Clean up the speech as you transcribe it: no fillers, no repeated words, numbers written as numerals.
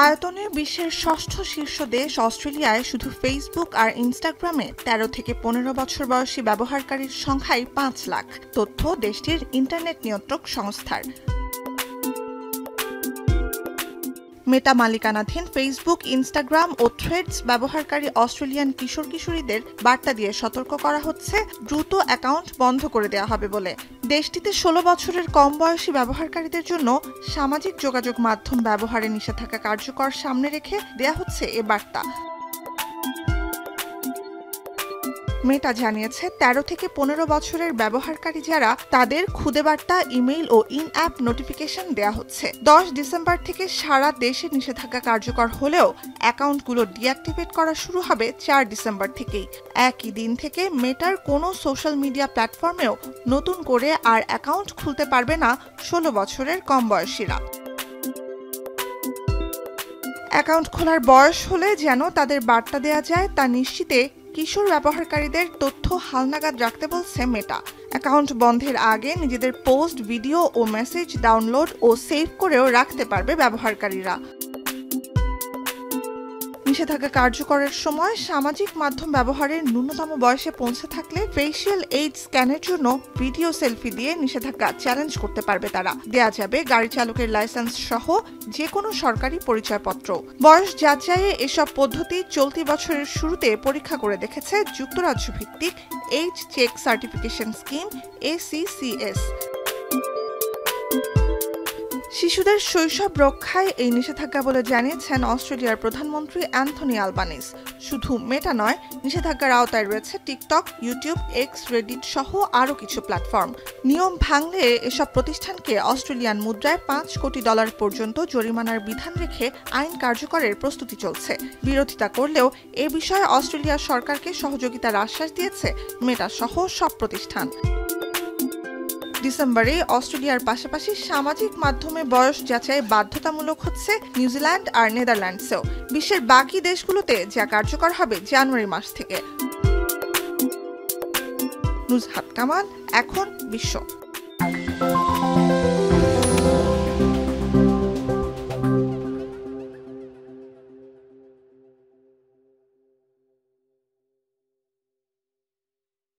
আয়তনে বিশ্বের ষষ্ঠ শীর্ষ দেশ অস্ট্রেলিয়ায় শুধু ফেসবুক আর ইনস্টাগ্রামে ১৩ থেকে ১৫ বছর বয়সী ব্যবহারকারীর সংখ্যাই ৫ লাখ, তথ্য দেশটির ইন্টারনেট নিয়ন্ত্রক সংস্থার। মেটা মালিকানাধীন ফেসবুক, ইনস্টাগ্রাম ও থ্রেডস ব্যবহারকারী অস্ট্রেলিয়ান কিশোর কিশোরীদের বার্তা দিয়ে সতর্ক করা হচ্ছে দ্রুত অ্যাকাউন্ট বন্ধ করে দেওয়া হবে বলে। দেশটিতে ১৬ বছরের কম বয়সী ব্যবহারকারীদের জন্য সামাজিক যোগাযোগ মাধ্যম ব্যবহারে নিষেধাজ্ঞা কার্যকর সামনে রেখে দেয়া হচ্ছে এ বার্তা। মেটা জানিয়েছে ১৩ থেকে ১৫ বছরের ব্যবহারকারী যারা, তাদের খুদে বার্তা, ইমেইল ও ইন অ্যাপ নোটিফিকেশন দেয়া হচ্ছে। ১০ ডিসেম্বর থেকে সারা দেশে নিষেধাজ্ঞা কার্যকর হলেও অ্যাকাউন্টগুলো ডিঅ্যাক্টিভেট করা শুরু হবে ৪ ডিসেম্বর থেকেই। একই দিন থেকে মেটার কোনো সোশ্যাল মিডিয়া প্ল্যাটফর্মেও নতুন করে আর অ্যাকাউন্ট খুলতে পারবে না ১৬ বছরের কম বয়সীরা। অ্যাকাউন্ট খোলার বয়স হলে যেন তাদের বার্তা দেয়া যায় তা নিশ্চিতে কিশোর ব্যবহারকারীদের তথ্য হালনাগাদ রাখতে বলছে মেটা। অ্যাকাউন্ট বন্ধের আগে নিজেদের পোস্ট, ভিডিও ও মেসেজ ডাউনলোড ও সেভ করেও রাখতে পারবে ব্যবহারকারীরা। নিষেধাজ্ঞা কার্যকরের সময় সামাজিক মাধ্যম ব্যবহারের ন্যূনতম বয়সে পৌঁছে থাকলে ফেসিয়াল এইড স্ক্যানের জন্য ভিডিও সেলফি দিয়ে নিষেধাজ্ঞা চ্যালেঞ্জ করতে পারবে তারা। দেয়া যাবে গাড়ি চালকের লাইসেন্স সহ যে কোনো সরকারি পরিচয়পত্র। বয়স যাচাইয়ে এসব পদ্ধতি চলতি বছরের শুরুতে পরীক্ষা করে দেখেছে যুক্তরাজ্য ভিত্তিক age check certification scheme ACCS। শিশুদের শৈশব রক্ষায় এই নিষেধাজ্ঞা বলে জানিয়েছেন অস্ট্রেলিয়ার প্রধানমন্ত্রী অ্যান্থনি আলবানিজ। শুধু মেটা নয়, নিষেধাজ্ঞার আওতায় রয়েছে টিকটক, ইউটিউব, এক্স, রেডিট সহ আরও কিছু প্ল্যাটফর্ম। নিয়ম ভাঙলে এসব প্রতিষ্ঠানকে অস্ট্রেলিয়ান মুদ্রায় $৫ কোটি পর্যন্ত জরিমানার বিধান রেখে আইন কার্যকরের প্রস্তুতি চলছে। বিরোধিতা করলেও এ বিষয়ে অস্ট্রেলিয়া সরকারকে সহযোগিতার আশ্বাস দিয়েছে মেটা সহ সব প্রতিষ্ঠান। ডিসেম্বরে অস্ট্রেলিয়ার পাশাপাশি সামাজিক মাধ্যমে বয়স যাচাই বাধ্যতামূলক হচ্ছে নিউজিল্যান্ড আর নেদারল্যান্ডসেও। বিশ্বের বাকি দেশগুলোতে যা কার্যকর হবে জানুয়ারি মাস থেকে। নুজহাত কামাল, এখন বিশ্ব।